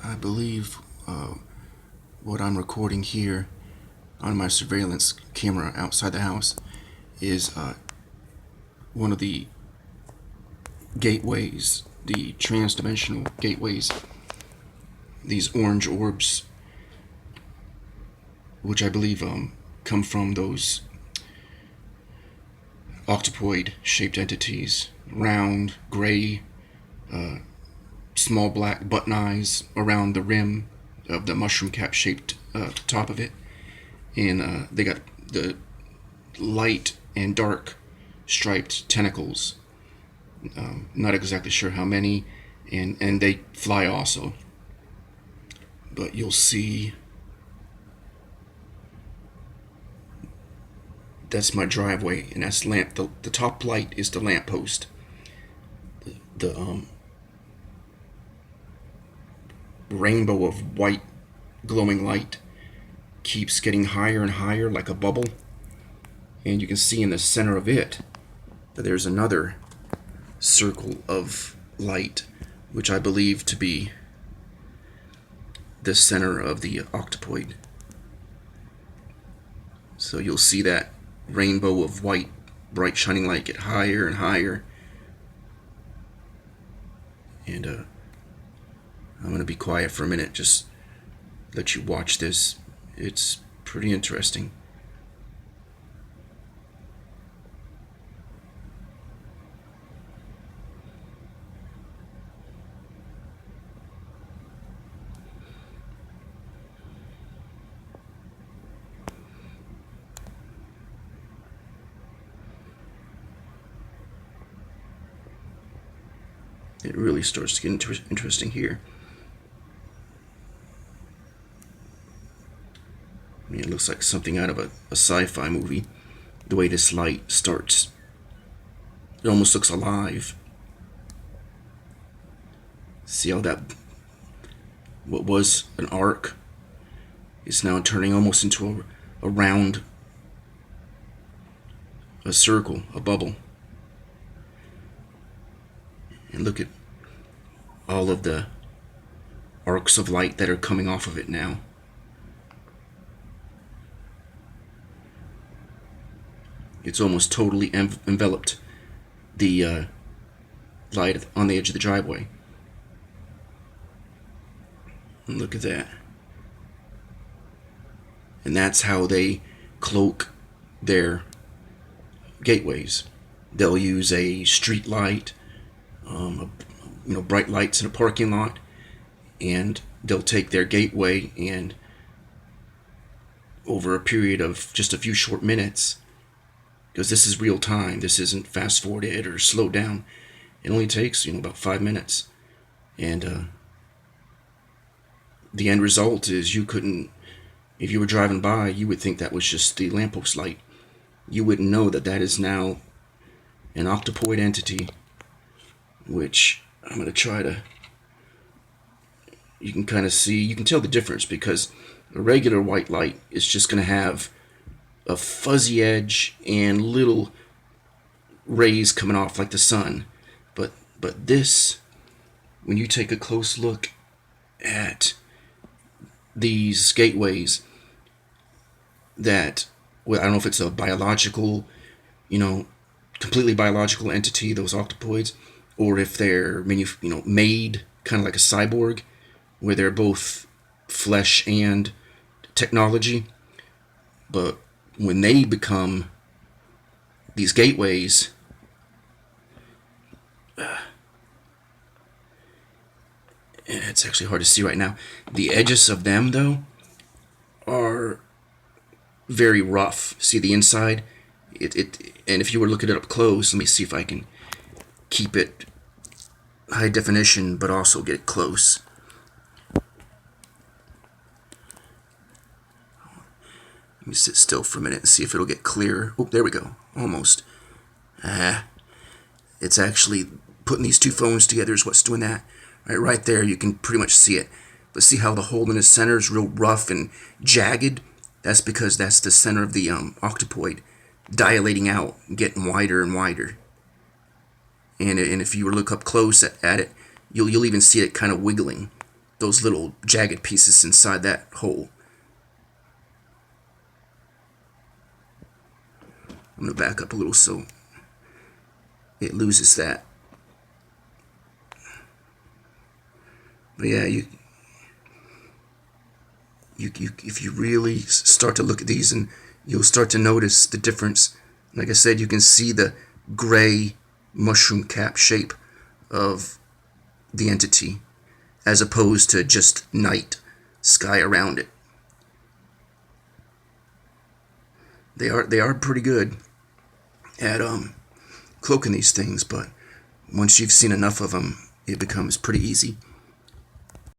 I believe what I'm recording here on my surveillance camera outside the house is one of the gateways, the transdimensional gateways, these orange orbs, which I believe come from those octopoid shaped entities, round, gray, small black button eyes around the rim of the mushroom cap shaped top of it. And they got the light and dark striped tentacles. Not exactly sure how many, and they fly also. But you'll see that's my driveway, and that's lamp. The top light is the lamppost. The rainbow of white glowing light keeps getting higher and higher like a bubble, and you can see in the center of it that there's another circle of light, which I believe to be the center of the octopoid. So you'll see that rainbow of white, bright shining light get higher and higher. And I'm going to be quiet for a minute, just let you watch this. It's pretty interesting. It really starts to get interesting here. I mean, it looks like something out of a sci-fi movie. The way this light starts, it almost looks alive. See how that, what was an arc, is now turning almost into a round, a circle, a bubble. And look at all of the arcs of light that are coming off of it now. It's almost totally enveloped the light on the edge of the driveway. And look at that. And that's how they cloak their gateways. They'll use a street light, bright lights in a parking lot, and they'll take their gateway, and over a period of just a few short minutes, because this is real time, this isn't fast forwarded or slowed down, it only takes about 5 minutes, and the end result is you couldn't, if you were driving by, you would think that was just the lamppost light. You wouldn't know that that is now an octopoid entity, which I'm going to try to, you can kind of see, you can tell the difference, because a regular white light is just going to have a fuzzy edge and little rays coming off like the sun. But this, when you take a close look at these gateways, that, well, I don't know if it's a biological, completely biological entity, those octopoids, or if they're made kind of like a cyborg, where they're both flesh and technology. But when they become these gateways, it's actually hard to see right now. The edges of them, though, are very rough. See the inside? And if you were looking it up close, let me see if I can keep it high definition, but also get it close. Let me sit still for a minute and see if it'll get clearer. Oh, there we go. Almost. It's actually putting these two phones together is what's doing that. Right there, you can pretty much see it. But see how the hole in the center is real rough and jagged? That's because that's the center of the octopoid dilating out, getting wider and wider. And if you look up close at it, you'll even see it kind of wiggling. those little jagged pieces inside that hole. I'm going to back up a little so it loses that. But yeah, if you really start to look at these, and you'll start to notice the difference. Like I said, you can see the gray mushroom cap shape of the entity as opposed to just night sky around it. They are pretty good at cloaking these things, but once you've seen enough of them, it becomes pretty easy.